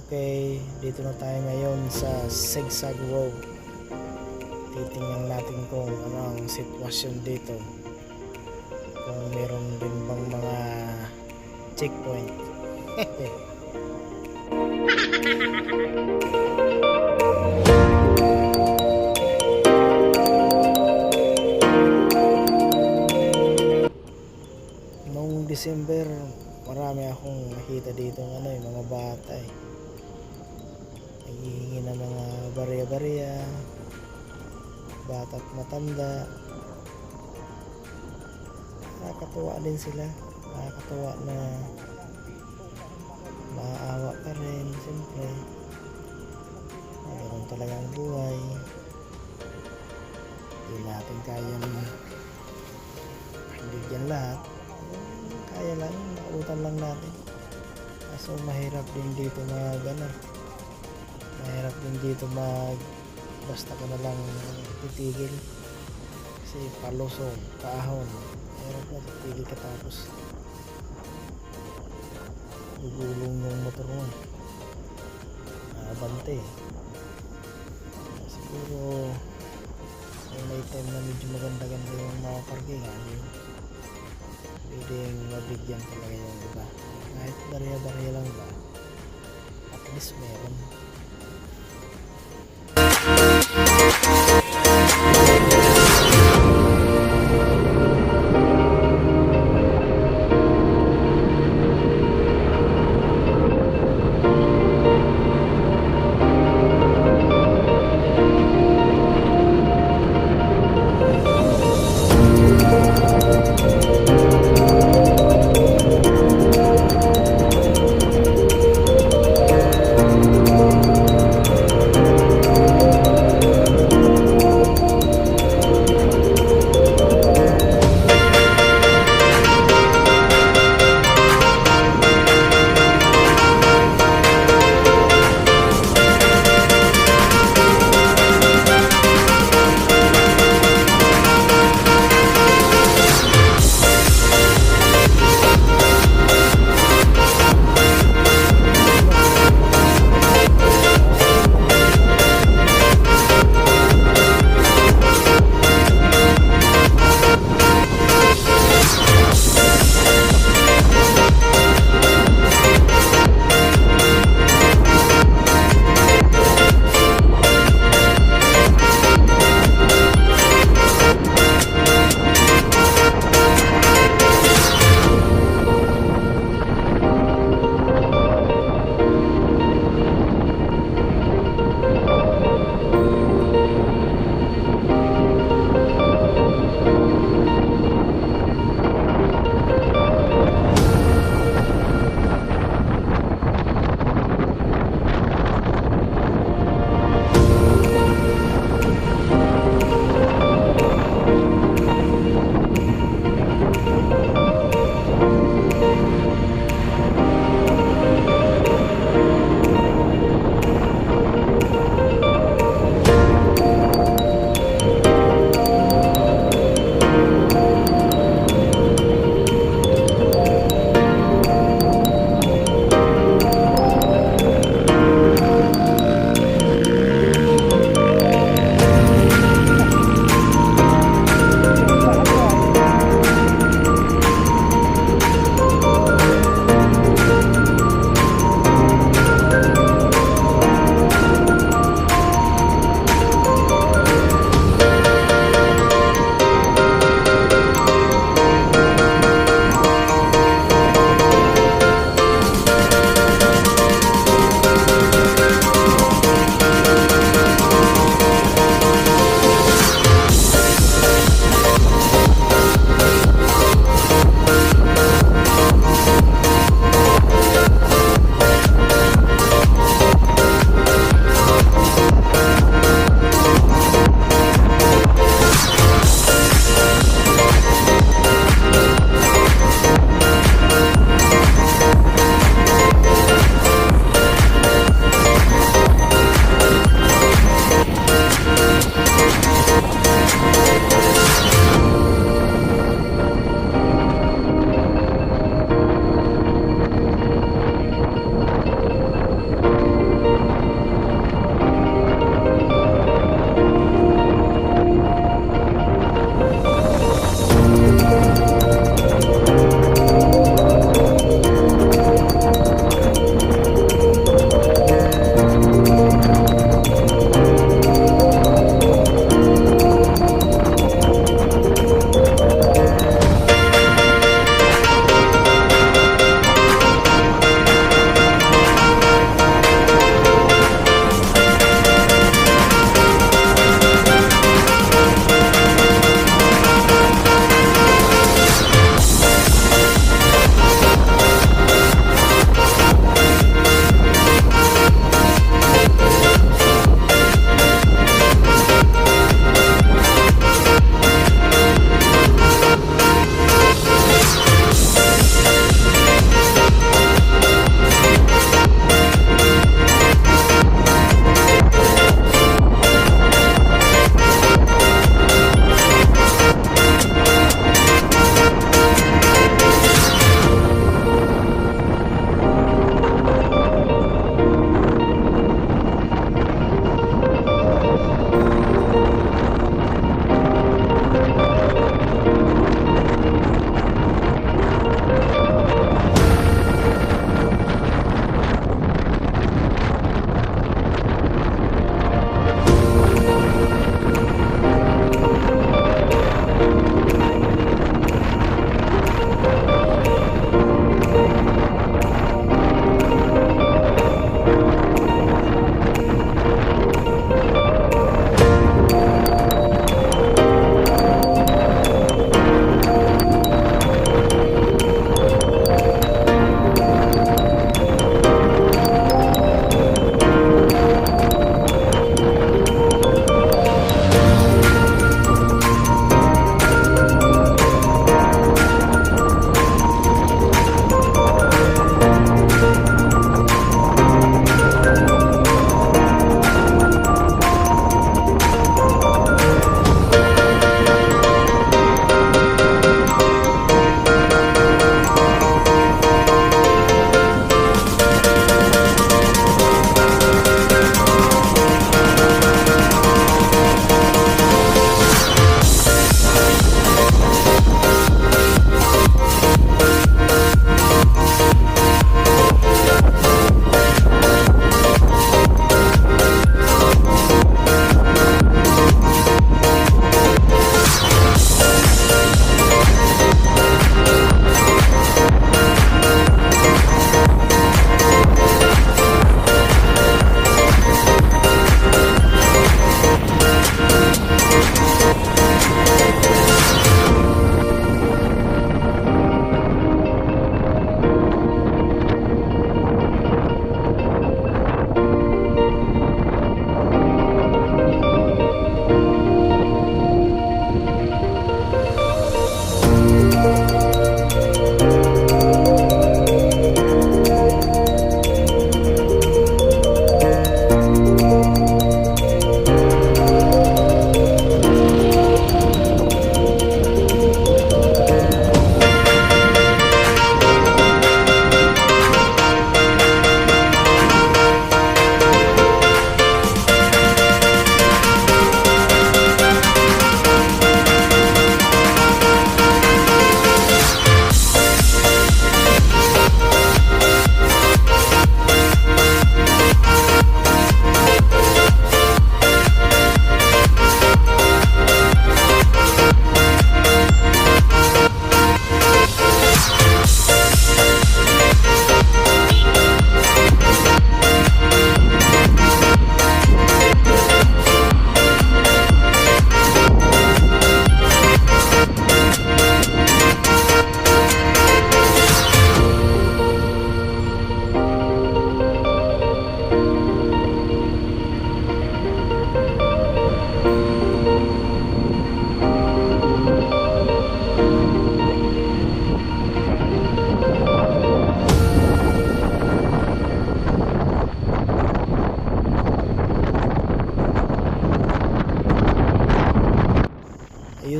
Okay, dito na tayo ngayon sa zigzag road. Titingnan natin kung ano ang sitwasyon dito, kung meron din bang mga checkpoint. Noong December, marami akong nakita dito ng mga bata naghihingi ng mga barya-barya, bata at matanda. Nakakatuwa din sila, nakakatuwa na maaawa ka rin. Siyempre ganoon talaga ang buhay, hindi natin kayang bigyan lahat. Kaya lang, nautan lang natin. So mahirap din dito basta ka na lang titigil, kasi palusong, kaahon, mahirap na titigil ka tapos gugulong yung motor mo, abante. Siguro may time na medyo maganda-ganda yung mga parkingan, pwedeng mabigyan talaga yung iba, kahit barya-barya lang ba, at least meron.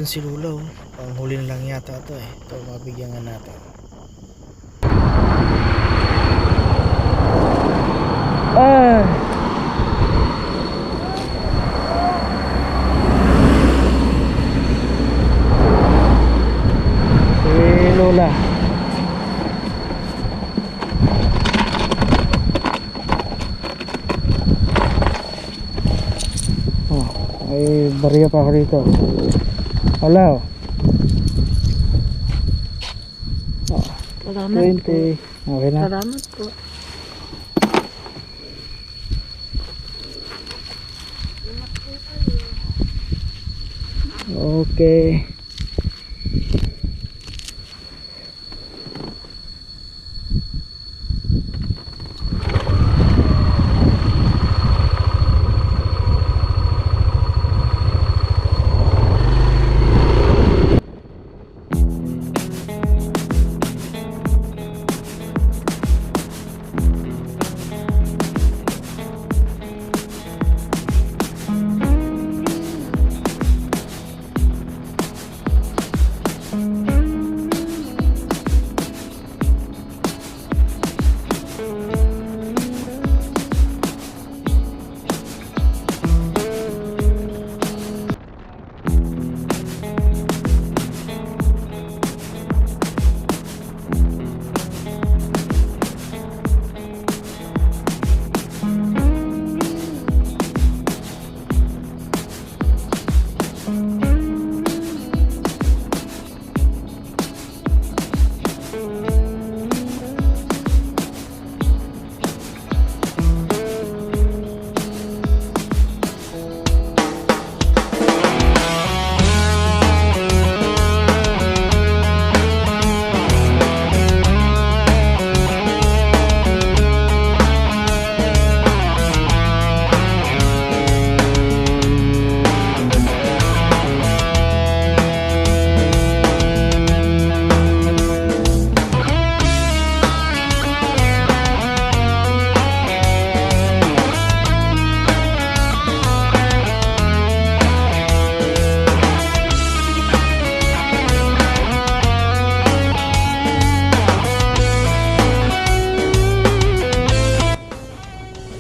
Ayun si Lula, oh. Panghulin lang yata ito eh. Ito, mabigyan nga natin. Si Lula. Ay bariya pa ako dito. Wala, oh. Salamat 20. po. Okay na. Salamat po. Okay.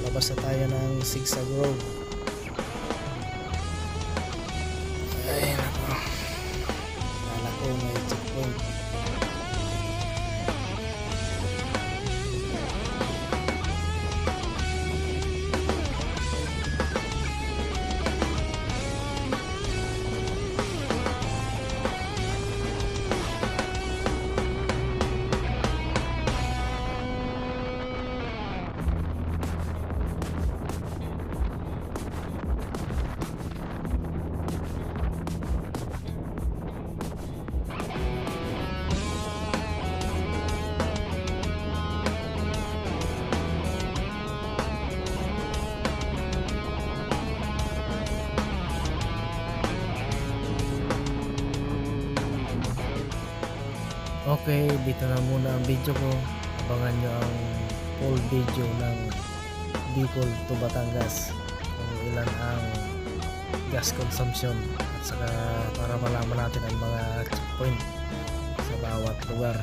Labas na tayo ng zigzag road. Ay nako, kala ko may checkpoint. Okay, dito na muna ang video ko. Abangan nyo ang full video ng Bicol to Batangas, kung ilan ang gas consumption, at saka para malaman natin ang mga checkpoint sa bawat lugar.